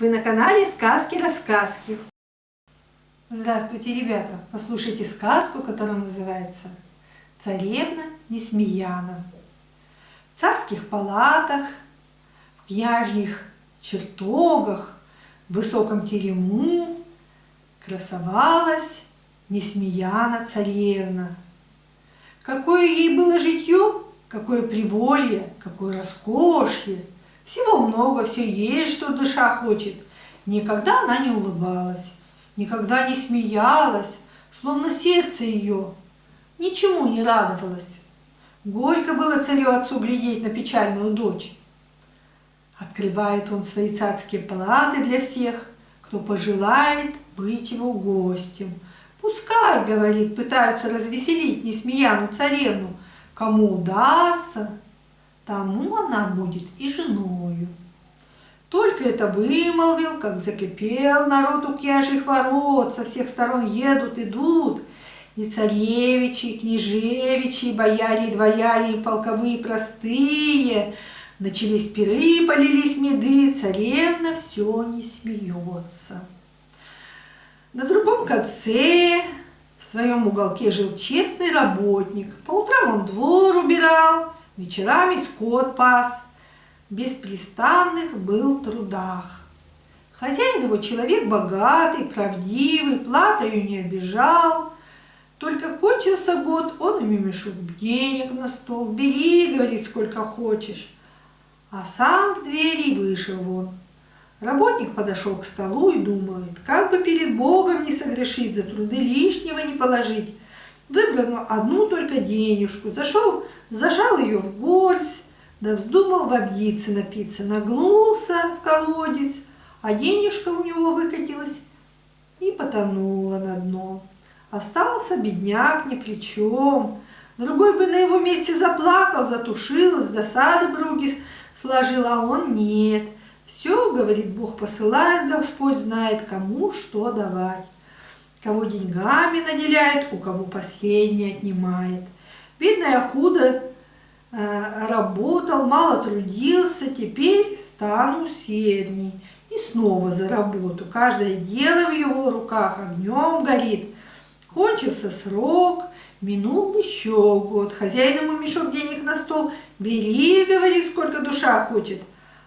Вы на канале Сказки-рассказки. Здравствуйте, ребята! Послушайте сказку, которая называется «Царевна Несмеяна». В царских палатах, в княжьих чертогах, в высоком терему красовалась Несмеяна царевна. Какое ей было житье, какое приволье, какое роскошье! Всего много, все есть, что душа хочет. Никогда она не улыбалась, никогда не смеялась, словно сердце ее ничему не радовалось. Горько было царю-отцу глядеть на печальную дочь. Открывает он свои царские палаты для всех, кто пожелает быть его гостем. Пускай, говорит, пытаются развеселить Несмеяну царевну, кому удастся, тому она будет и женою. Только это вымолвил, как закипел народ у княжьих ворот, со всех сторон едут, идут, и царевичи, и княжевичи, и бояре, и дворяне, и полковые, и простые. Начались пиры, полились меды, царевна все не смеется. На другом конце в своем уголке жил честный работник. По утрам он двор убирал, вечерами скот пас, в беспрестанных был трудах. Хозяин его человек богатый, правдивый, платою не обижал. Только кончился год, он им мешок денег на стол. Бери, говорит, сколько хочешь. А сам в двери вышел вон. Работник подошел к столу и думает, как бы перед Богом не согрешить, за труды лишнего не положить. Выбрал одну только денежку, зажал ее в горсть, да вздумал в объедце напиться, нагнулся в колодец, а денежка у него выкатилась и потонула на дно. Остался бедняк ни при чем. Другой бы на его месте заплакал, затушил, с досады бруги сложил, а он нет. Все, говорит, Бог посылает, Господь знает, кому что давать. Кого деньгами наделяет, у кого последнее отнимает. Видно, я худо работал, мало трудился, теперь стану усердней. И снова за работу. Каждое дело в его руках огнем горит. Кончился срок, минул еще год. Хозяин ему мешок денег на стол. Бери, говорит, сколько душа хочет.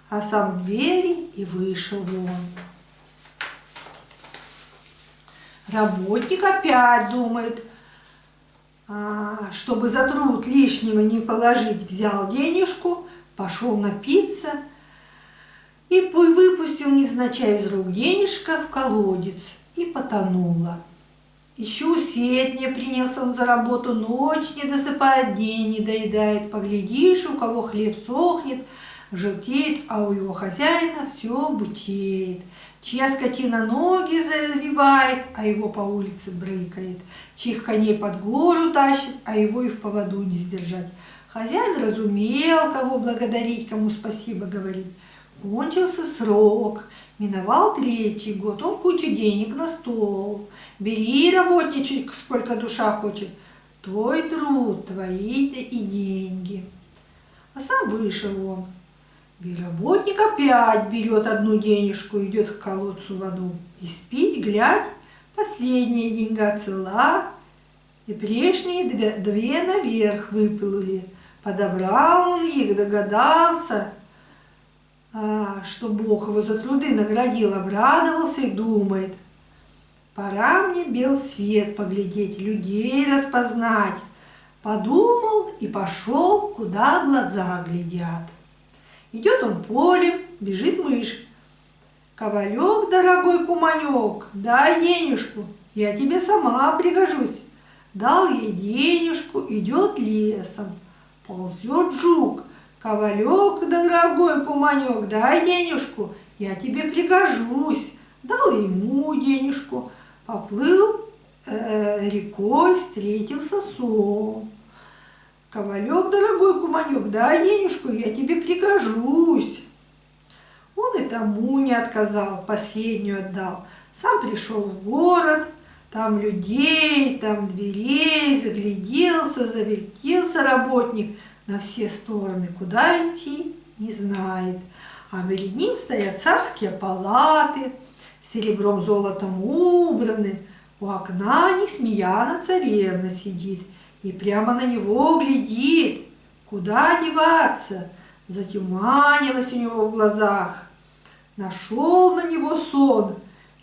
А сам в двери и вышел вон. Работник опять думает, чтобы за труд лишнего не положить, взял денежку, пошел напиться и выпустил невзначай из рук денежка в колодец, и потонула. Еще усерднее принялся он за работу, ночь не досыпает, день не доедает. Поглядишь, у кого хлеб сохнет, желтеет, а у его хозяина все бутеет. Чья скотина ноги завивает, а его по улице брыкает. Чьих коней под гору тащит, а его и в поводу не сдержать. Хозяин разумел, кого благодарить, кому спасибо говорить. Кончился срок, миновал третий год, он кучу денег на стол. Бери, работничек, сколько душа хочет, твой труд, твои и деньги. А сам вышел он. И работник опять берет одну денежку, идет к колодцу воду. И спит, глядь, последняя деньга цела, и прежние две наверх выплыли. Подобрал он их, догадался, что Бог его за труды наградил, обрадовался и думает, пора мне бел свет поглядеть, людей распознать. Подумал и пошел, куда глаза глядят. Идет он полем, бежит мышь. Ковалек, дорогой куманек, дай денежку, я тебе сама пригожусь. Дал ей денежку, идет лесом. Ползет жук. Ковалек, дорогой куманек, дай денежку, я тебе пригожусь. Дал ему денежку, поплыл рекой, встретился сом. Ковалек, дорогой куманек, дай денежку, я тебе пригожусь. Он и тому не отказал, последнюю отдал. Сам пришел в город, там людей, там дверей, загляделся, завертелся работник на все стороны. Куда идти, не знает. а перед ним стоят царские палаты, серебром золотом убраны. У окна Несмеяна царевна сидит и прямо на него глядит. Куда деваться? Затуманилось у него в глазах. Нашел на него сон,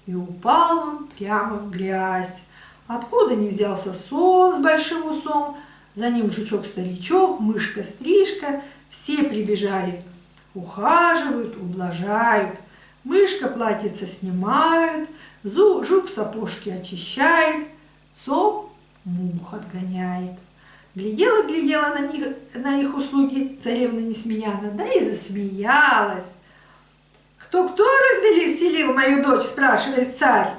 и упал он прямо в грязь. Откуда ни взялся сон с большим усом, за ним жучок-старичок, мышка-стрижка, все прибежали. Ухаживают, ублажают. Мышка платьице снимают, жук сапожки очищает, сом мух отгоняет. Глядела на их услуги царевна Несмеяна, да и засмеялась. Кто развеселил мою дочь, спрашивает царь.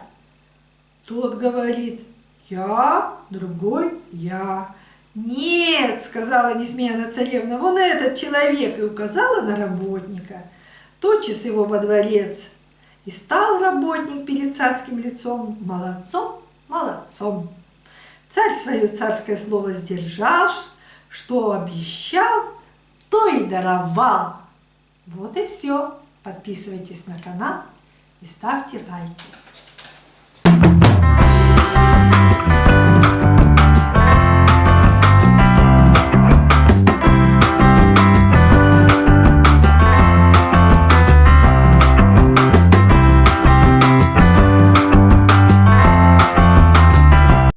Тот говорит: я, другой я. Нет, сказала Несмеяна царевна, вон этот человек, и указала на работника. Тотчас его во дворец. И стал работник перед царским лицом молодцом, молодцом. Царь свое царское слово сдержал, что обещал, то и даровал. Вот и все. Подписывайтесь на канал и ставьте лайки.